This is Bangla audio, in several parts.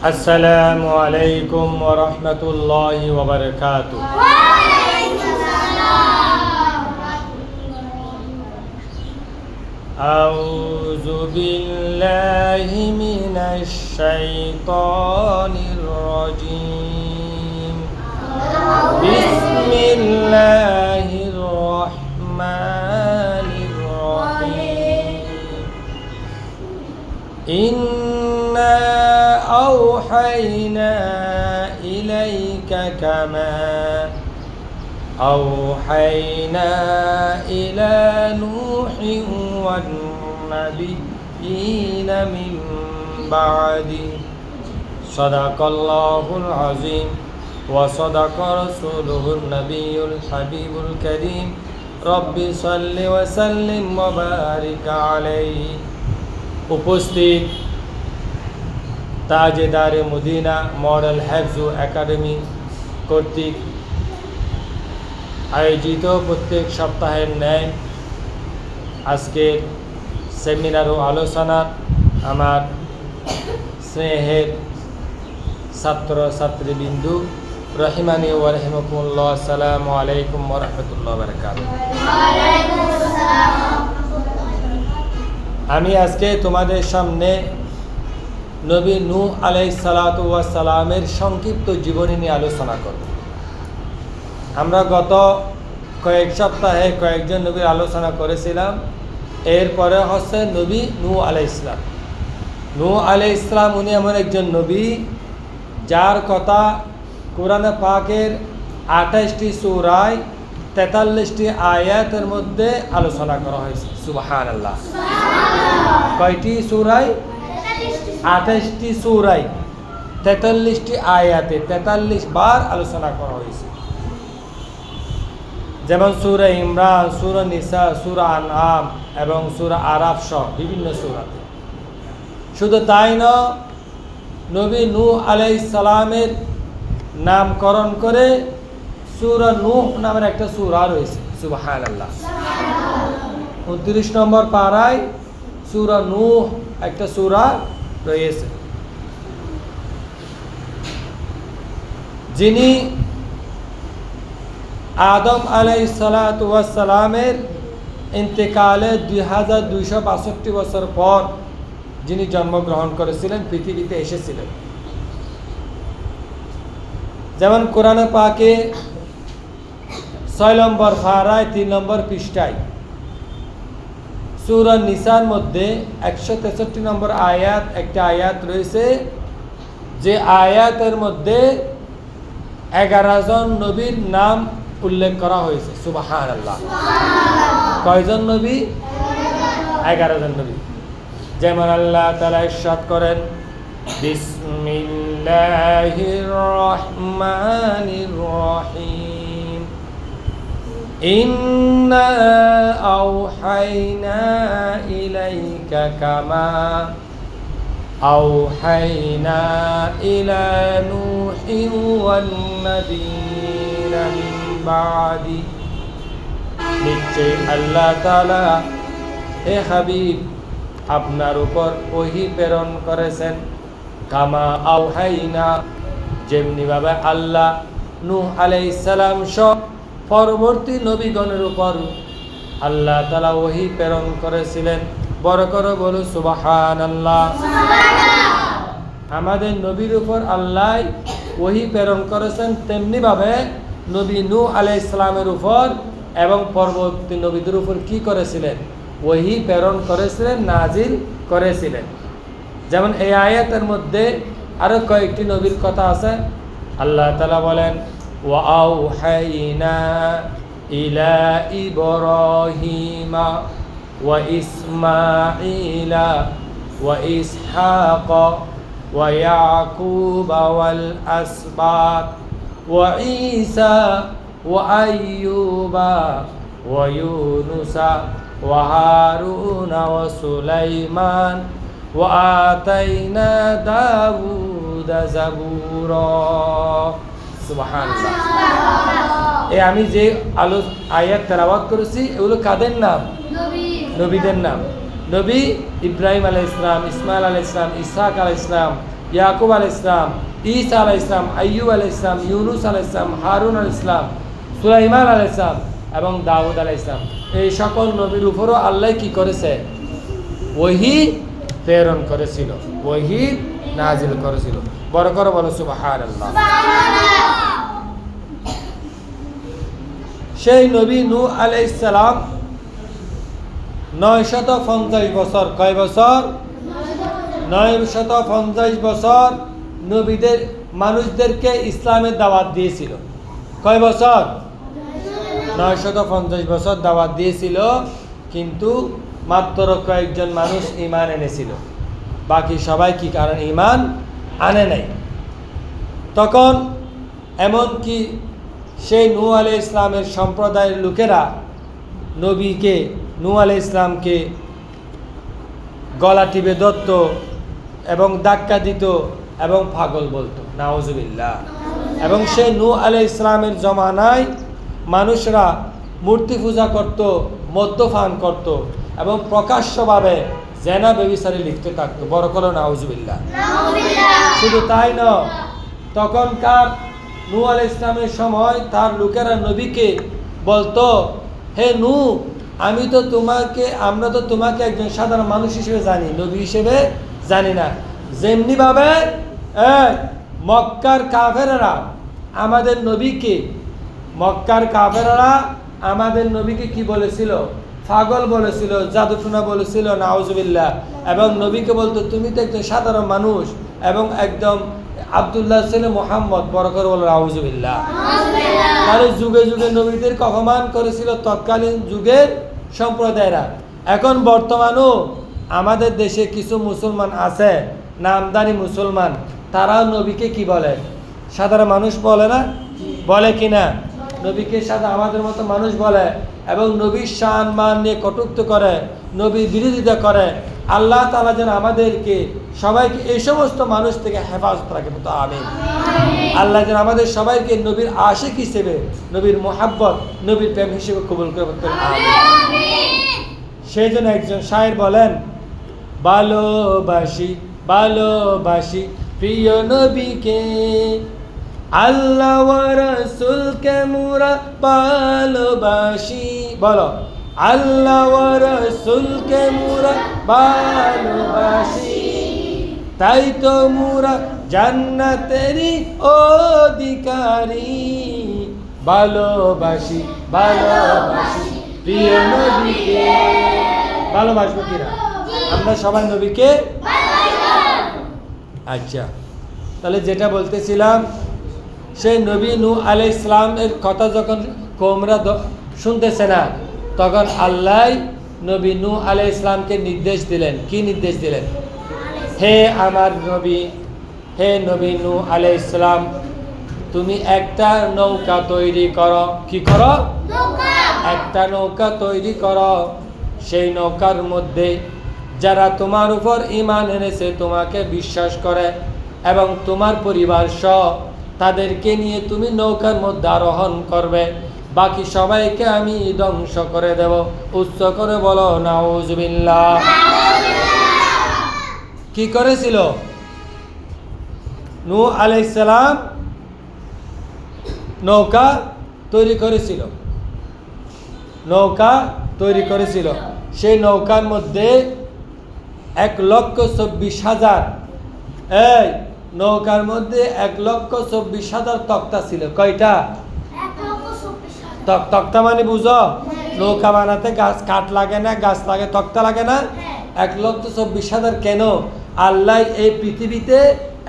السلام عليكم ورحمة الله وبركاته. أعوذ بالله من الشيطان الرجيم. بسم الله الرحمن الرحيم. إنا أوحينا إليك كما أوحينا إلى نوح والنبيين من بعده. صدق الله العظيم وصدق رسوله النبي الحبيب الكريم. رب صل وسلم وبارك عليه. উপস্থিত তাজেদারে মদিনা মডেল হেফজ একাডেমি কর্তৃক আয়োজিত প্রত্যেক সপ্তাহের ন্যায় আজকের সেমিনার ও আলোচনার আমার স্নেহের ছাত্র ছাত্রীবৃন্দু রহিমানি ও রহিমকুল্লাহ, আসসালামু আলাইকুম ওয়া রাহমাতুল্লাহি ওয়া বারাকাতুহু। আমি আজকে তোমাদের সামনে নবী নূহ আলাইহিস সালাতু ওয়াস সালামের সংক্ষিপ্ত জীবনী নিয়ে আলোচনা করব। আমরা গত কয়েক সপ্তাহে কয়েকজন নবীর আলোচনা করেছিলাম। এরপরে হচ্ছে নবী নূহ আলাইহিস সালাম। নূহ আলাইহিস সালাম উনি এমন একজন নবী যার কথা কোরআনে পাকের 28টি সূরায় 43টি আয়াতের মধ্যে আলোচনা করা হয়েছে। সুবহানাল্লাহ। কয়টি সূরায়? 28টি সূরায় 43টি আয়াতে 43 বার আলোচনা করা হয়েছে। যেমন সূরা ইমরান, সূরা নিসা, সূরা আনআম এবং সূরা আরাফ সহ বিভিন্ন সূরাতে। শুধু তাই নয়, নবী নূহ আলাইহিস সালামের নামকরণ করে সূরা নূহ নামের একটা সূরা রয়েছে। সুবহানাল্লাহ। 29 নম্বর পারায় সূরা নূহ একটা সূরা রয়েছে। যিনি আদম আলাইহিস সালাতু ওয়াস সালামের ইন্তেকালে 2262 বছর পর যিনি জন্মগ্রহণ করেছিলেন, পৃথিবীতে এসেছিলেন। যেমন কোরআনে পাকে 6 নম্বর পারায় 3 নম্বর পৃষ্ঠায় সূরা নিসার মধ্যে 163 নম্বর আয়াত একটা আয়াত রয়েছে, যে আয়াতের মধ্যে 11 জন নবীর নাম উল্লেখ করা হয়েছে। সুবহানাল্লাহ। কয়জন নবী? 11 জন নবী। যেমন আল্লাহ তাআলা ইরশাদ করেন, বিসমিল্লাহির রহমানির রহিম। ইন্না আওহাইনা ইলাইকা কামা আওহাইনা ইলা নূহিন ওয়ান নাবিয়্যিনা মিন বাদি। নিশ্চয় আল্লাহ তাআলা হে হাবিব আপনার উপর ওহী প্রেরণ করেছেন, কামা আওহাইনা যেমনিভাবে আল্লাহ নূহ আলাইহিস সালাম সহ পরবর্তী নবীগণের উপর আল্লাহ তাআলা ওহী প্রেরণ করেছিলেন। বড় করে বলো সুবহানাল্লাহ। আমাদের নবীর উপর আল্লাহ ওহী প্রেরণ করেছেন, তেমনিভাবে নবী নূহ আলাইহিস সালামের উপর এবং পরবর্তী নবীদের উপর কি করেছিলেন? ওহী প্রেরণ করেছিলেন, নাজিল করেছিলেন। যেমন এই আয়াতের মধ্যে আরো কয়েকটি নবীর কথা আছে। আল্লাহ তাআলা বলেন, ওয়া আওহাইনা ইলা ইব্রাহিমা ওয়া ইসমাঈলা ওয়া ইসহাকা ওয়া ইয়াকুবা ওয়াল আসবাত ওয়া ঈসা ওয়া আইয়ুবা ওয়া ইউনুসা ওয়া হারুনা ওয়া সুলাইমান ওয়া আতাইনা দাউদা জাবুরা। সুবহানাল্লাহ। আমি যে আয়াত তেলাওয়াত করেছি এগুলো কাদের নাম? নবীদের নাম। নবী ইব্রাহিম আলাইহিস সালাম, ইসমাইল আলাইহিস সালাম, ইসহাক আলাইহিস সালাম, ইয়াকুব আলাইহিস সালাম, ঈসা আলাইহিস সালাম, আইয়ুব আলাইহিস সালাম, ইউনুস আলাইহিস সালাম, হারুন আলাইহিস সালাম, সুলাইমান আলাইহিস সালাম এবং দাউদ আলাইহিস সালাম, এই সকল নবীর উপরও আল্লাহ কি করেছে? ওহী প্রেরণ করেছিল, ওহী নাজিল করেছিল। বড় করে বলো সুবহানাল্লাহ। সেই নবী নূহ আলাইহিস সালাম 950 বছর, কয় বছর? 950 বছর নবীদের মানুষদেরকে ইসলামের দাওয়াত দিয়েছিল। কয় বছর? 950 বছর দাওয়াত দিয়েছিল, কিন্তু মাত্র কয়েকজন মানুষ ঈমান এনেছিল, বাকি সবাই কি কারণ ঈমান আনে নাই। তখন এমনকি সেই নূহ আলাইহিস ইসলামের সম্প্রদায়ের লোকেরা নবীকে, নূহ আলাইহিস ইসলামকে গলা টিপে ধরত এবং ধাক্কা দিত এবং পাগল বলতো, নাউজুবিল্লাহ। এবং সেই নূহ আলাইহিস ইসলামের জমানায় মানুষরা মূর্তি পূজা করত, মদ্যপান করত এবং প্রকাশ্যভাবে জেনা ব্যভিচারে লিপ্ত থাকতো। বড় করো নাউজুবিল্লাহ। শুধু তাই নয়, তখনকার নূহ আলাইহিস ইসলামের সময় তার লোকেরা নবীকে বলতো, হে নূহ, আমরা তো তোমাকে একজন সাধারণ মানুষ হিসেবে জানি, নবী হিসেবে জানি না। যেমনিভাবে মক্কার কাফেররা আমাদের নবীকে কি বলেছিল? পাগল বলেছিল, জাদুটনা বলেছিল, নাউজুবিল্লাহ। এবং নবীকে বলতো, তুমি তো একজন সাধারণ মানুষ এবং একদম আব্দুল্লাহ ছেলে মোহাম্মদ। বড় করে বলো নাউজুবিল্লাহ। তাহলে যুগে যুগে নবীদেরকে অপমান করেছিল তৎকালীন যুগের সম্প্রদায়রা। এখন বর্তমানেও আমাদের দেশে কিছু মুসলমান আছে, নামদারি মুসলমান, তারাও নবীকে কি বলে? সাধারণ মানুষ বলে না? বলে কি না? নবীকে আমাদের মতো মানুষ বলে এবং নবীর শান মান নিয়ে কটূক্তি করে, নবীর বিরোধিতা করে। আল্লাহ তাআলা যেন আমাদেরকে সবাইকে এই সমস্ত মানুষ থেকে হেফাজত রাখে। তো আমিন। আল্লাহ যেন আমাদের সবাইকে নবীর আশিক হিসেবে, নবীর মোহাব্বত, নবীর প্রেম হিসেবে কবুল করে। সেই জন্য একজন শায়ের বলেন, ভালোবাসি ভালোবাসি প্রিয় নবীকে, আল্লাহ ওয়া রাসূলকে মোরা ভালোবাসি। বলো, আল্লাহ ওয়া রাসূলকে মোরা ভালোবাসি, তাই তো মোরা জান্নাতেরই অধিকারী। ভালোবাসি ভালোবাসি প্রিয় নবীকে। ভালোবাসবো কিনা? আমরা সবাই নবীকে। আচ্ছা, তাহলে যেটা বলতেছিলাম, সেই নবী নূহ আলাইহিস সালামের কথা যখন কওমরা শুনতেছে না, তখন আল্লাহ নবী নূহ আলাইহিস সালামকে নির্দেশ দিলেন। কি নির্দেশ দিলেন? হে আমার নবী, হে নবী নূহ আলাইহিস সালাম, তুমি একটা নৌকা তৈরি করো। কি করো? একটা নৌকা তৈরি করো। সেই নৌকার মধ্যে যারা তোমার উপর ঈমান এনেছে, তোমাকে বিশ্বাস করে এবং তোমার পরিবার সহ তাদেরকে নিয়ে তুমি নৌকার মধ্যে আরোহণ করবে, বাকি সবাইকে আমি ধ্বংস করে দেব। উচ্চ করে বলো নাউজুবিল্লাহ। কি করেছিল নূহ আলাইহিস সালাম? নৌকা তৈরি করেছিল, নৌকা তৈরি করেছিল। সেই নৌকার মধ্যে 1,24,000, এই নৌকার মধ্যে 1,24,000 তক্তা ছিল। কয়টা? তক্তা মানে বুঝো? নৌকা বানাতে কাঠ লাগে না, গাছ লাগে, তক্তা লাগে না? 1,24,000 কেন? আল্লাহ এই পৃথিবীতে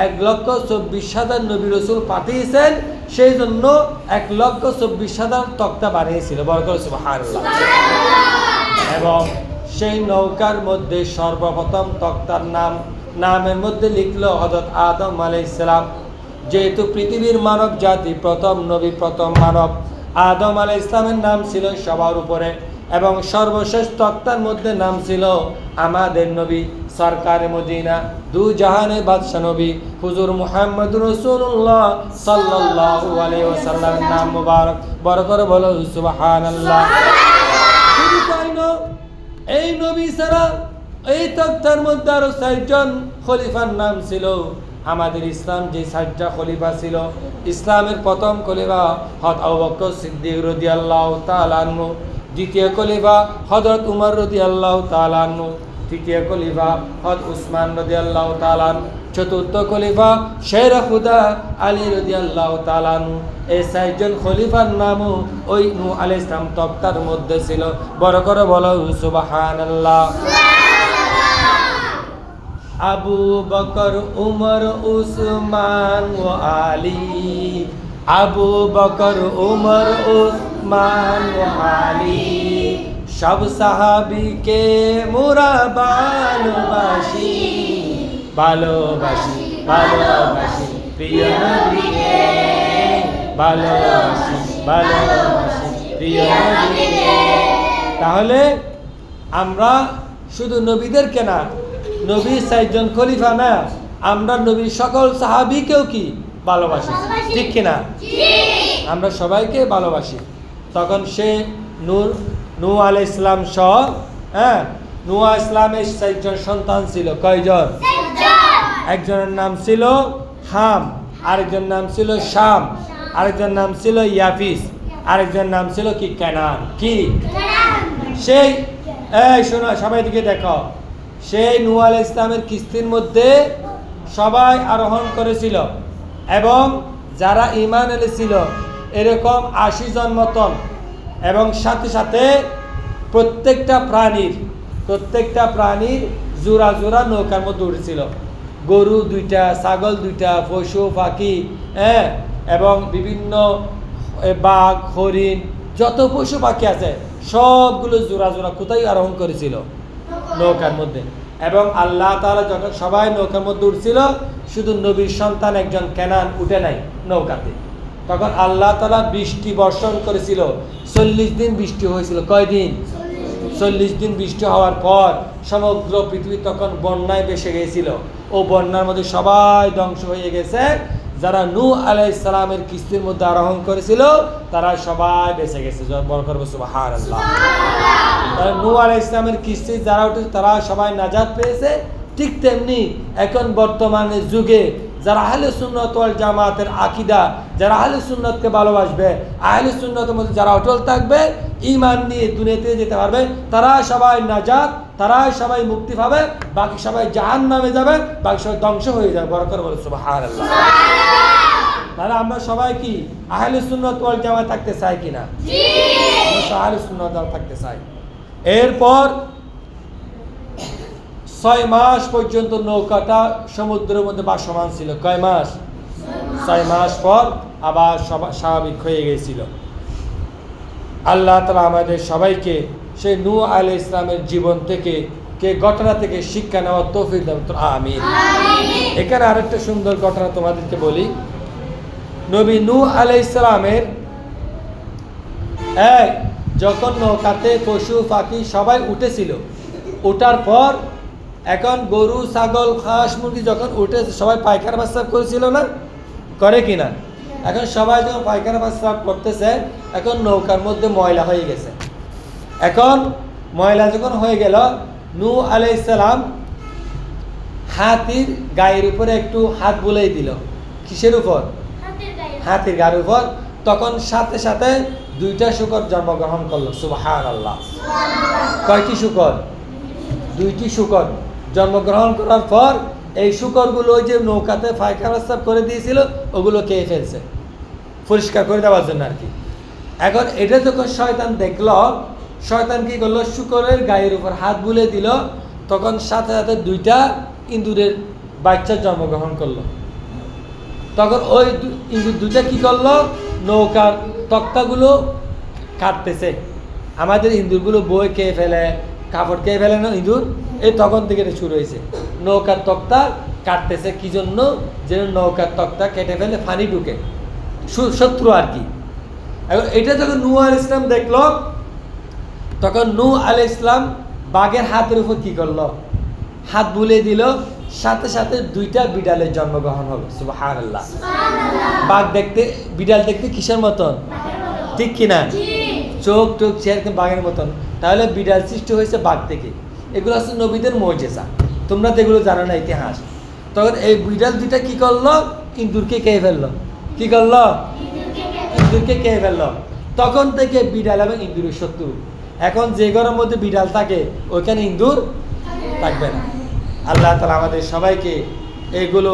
1,24,000 নবী রাসূল পাঠিয়েছেন, সেই জন্য 1,24,000 তক্তা বানিয়েছিল। বড় করে সুবহানাল্লাহ। এবং সেই নৌকার মধ্যে সর্বপ্রথম তক্তার নামের মধ্যে লিখলো হযরত আদম আলাইহিস সালাম। যেহেতু পৃথিবীর মানব জাতি প্রথম নবী, প্রথম মানব, আদম আলাইহিস সালামের নাম ছিল সবার উপরে এবং সর্বশেষ তক্তার মধ্যে নাম ছিল আমাদের নবী সরকারে মদিনা, দু জাহানের বাদশা নবী হুজুর মুহাম্মদুর রাসূলুল্লাহ সাল্লাল্লাহু আলাইহি ওয়াসাল্লামের নাম মুবারক। বড় করে বলো সুবহানাল্লাহ। শুধু তাই নয়, এই নবী ছাড়া এই তক্তার মধ্যে আরো 4জন খলিফার নাম ছিল। আমাদের ইসলাম যে 4টা খলিফা ছিল, ইসলামের প্রথম খলিফা হযরত আবু বকর সিদ্দিক রাদিয়াল্লাহু তাআলা আনহু, দ্বিতীয় খলিফা হযরত উমর রাদিয়াল্লাহু তাআলা আনহু, তৃতীয় খলিফা হযরত উসমান রাদিয়াল্লাহু তাআলা আনহু, চতুর্থ খলিফা শের খুদা আলী রাদিয়াল্লাহু তাআলা আনহু। এই 4 জন খলিফার নামও ওই নূহ আলাইহিস সালাম তক্তার মধ্যে ছিল। বড় করে বলো সুবহানাল্লাহ। আবু বকর উমর উসমান ও আলী, আবু বকর উমর উসমান ও আলী, সব সাহাবীকে মোরা ভালোবাসি, ভালোবাসি ভালোবাসি প্রিয় নবীকে, ভালোবাসি ভালোবাসি প্রিয় নবীকে। তাহলে আমরা শুধু নবীদেরকে না, নবীর 4 জন খলিফা না, আমরা নবীর সকল সাহাবীকেও কি ভালোবাসি, ঠিক কিনা? আমরা সবাইকে ভালোবাসি। তখন সে নূহ আলাইহিস সালাম সহ, নূহ আলাইহিস সালামের 4 জন সন্তান ছিল। কয়জন? একজনের নাম ছিল হাম, আরেকজনের নাম ছিল শাম, আরেকজনের নাম ছিল ইয়াফিস, আরেকজনের নাম ছিল কি কানান। কি সেই শোনো সবাই দিকে দেখো, সেই নূহ আলাইহিস সালামের কিস্তির মধ্যে সবাই আরোহণ করেছিল এবং যারা ঈমান এনেছিল এরকম 80 জন মতন, এবং সাথে সাথে প্রত্যেকটা প্রাণীর জোড়া জোড়া নৌকার মধ্যে উঠেছিল। গরু 2টা, ছাগল 2টা, পশু পাখি, এবং বিভিন্ন বাঘ, হরিণ, যত পশু পাখি আছে সবগুলো জোড়া জোড়া কোথায় আরোহণ করেছিল? নৌকার মধ্যে। এবং আল্লাহ তাআলা যখন সবাই নৌকার মধ্যে উঠছিল, শুধু নবীর সন্তান একজন কেনান উঠে নাই নৌকাতে। তখন আল্লাহ তাআলা বৃষ্টি বর্ষণ করেছিল। 40 দিন বৃষ্টি হয়েছিল। কয়দিন? 40 দিন বৃষ্টি হওয়ার পর সমগ্র পৃথিবী তখন বন্যায় ভেসে গিয়েছিল। ও বন্যার মধ্যে সবাই ধ্বংস হয়ে গেছে। যারা নূহ আলাইহিস সালামের কিস্তির মধ্যে আরোহণ করেছিল তারা সবাই বেঁচে গেছে। বড় করব সুবহানাল্লাহ। তারা নূহ আলাইহিস সালামের কিস্তি যারা উঠেছে তারা সবাই নাজাত পেয়েছে। ঠিক তেমনি এখন বর্তমানে যুগে যারা আহলে সুন্নাত ওয়াল জামাতের আকীদা, যারা আহলে সুন্নাতকে ভালোবাসবে, আহলে সুন্নাতের মধ্যে যারা অটল থাকবে, ঈমান নিয়ে দুনিয়াতে যেতে পারবে, তারা সবাই নাজাত, তারা সবাই মুক্তি পাবে, বাকি সবাই জাহান্নামে যাবে, বাকি সবাই ধ্বংস হয়ে যাবে। বড় করে বলো সুবহানাল্লাহ। তাহলে আমরা সবাই কি আহলে সুন্নাত ওয়াল জামাত থাকতে চাই কিনা? জি, আমরা আহলে সুন্নাত ওয়াল থাকতে চাই। এরপর 6 মাস পর্যন্ত নৌকাটা সমুদ্রের মধ্যে ভাসমান ছিল। কয় মাস? 6 মাস পর আবার স্বাভাবিক হয়ে গিয়েছিল। আল্লাহ তাআলা আমাদের সবাইকে সেই নূহ আলাইহিস সালামের জীবন থেকে ঘটনা থেকে শিক্ষা নেওয়ার তৌফিক দান করুন। আমিন। এখানে আরেকটা সুন্দর ঘটনা তোমাদেরকে বলি। নবী নূহ আলাইহিস সালামের যখন নৌকাতে পশু পাখি সবাই উঠেছিল, ওঠার পর এখন গরু, ছাগল, হাঁস, মুরগি যখন উঠে সবাই পায়খানা পেশাব করেছিল না? করে কিনা? এখন সবাই যখন পায়খানা পেশাব করতেছে, এখন নৌকার মধ্যে ময়লা হয়ে গেছে। এখন ময়লা যখন হয়ে গেল, নূহ আলাইহিস সালাম হাতির গায়ের উপরে একটু হাত বুলিয়ে দিল। কিসের উপর? হাতির গায়ের উপর। তখন সাথে সাথে 2টা শূকর জন্মগ্রহণ করলো। সুবহানাল্লাহ। কয়টি শূকর? 2টি শূকর জন্মগ্রহণ করার পর এই শূকরগুলো ওই যে নৌকাতে পায়খানা পেশাব করে দিয়েছিল ওগুলো খেয়ে ফেলছে, পরিষ্কার করে দেওয়ার জন্য আর কি। এখন এটা যখন শয়তান দেখলো, শয়তান কি করলো? শূকরের গায়ের উপর হাত বুলিয়ে দিল। তখন সাথে সাথে 2টা ইঁদুরের বাচ্চা জন্মগ্রহণ করলো। তখন ওই ইঁদুর 2টা কি করলো? নৌকার তক্তাগুলো কাটতেছে। আমাদের ইঁদুরগুলো বই খেয়ে ফেলে, কাপড় খেয়ে ফেলে না ইঁদুর, এই তখন থেকে এটা শুরু হয়েছে। নৌকার তক্তা কাটতেছে কি জন্য? যেন নৌকার তক্তা কেটে ফেলে পানি ঢুকে, শত্রু আর কি। এখন এটা যখন নূহ আলাইহিস সালাম দেখলো, তখন নূহ আলাইহিস সালাম বাঘের হাতের উপর কি করলো? হাত বুলিয়ে দিল। সাথে সাথে 2টা বিড়ালের জন্মগ্রহণ হলো। সুবহানাল্লাহ। বাঘ দেখতে, বিড়াল দেখতে কিসের মতন? ঠিক কিনা? চোখ টোক চেহারা বাঘের মতন। তাহলে বিড়াল সৃষ্টি হয়েছে বাঘ থেকে। এগুলো হচ্ছে নবীদের মুজিজা। তোমরা তো এগুলো জানো না, ইতিহাস। তখন এই বিড়াল দুইটা কি করলো? ইঁদুরকে খেয়ে ফেললো। কি করলো? ইঁদুরকে খেয়ে ফেললো। তখন থেকে বিড়াল এবং ইঁদুরের শত্রু। এখন যে ঘরের মধ্যে বিড়াল থাকে ওইখানে ইঁদুর থাকবে না। আল্লাহ তাআলা আমাদের সবাইকে এইগুলো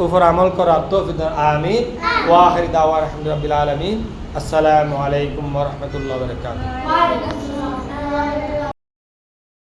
উপর আমল করার তৌফিক দান। আমিন। ওয়া আখির দাওয়ানা আলহামদুলিল্লাহি রাব্বিল আলামিন। আসসালামু আলাইকুম ওয়া রাহমাতুল্লাহি ওয়া বারাকাতুহু।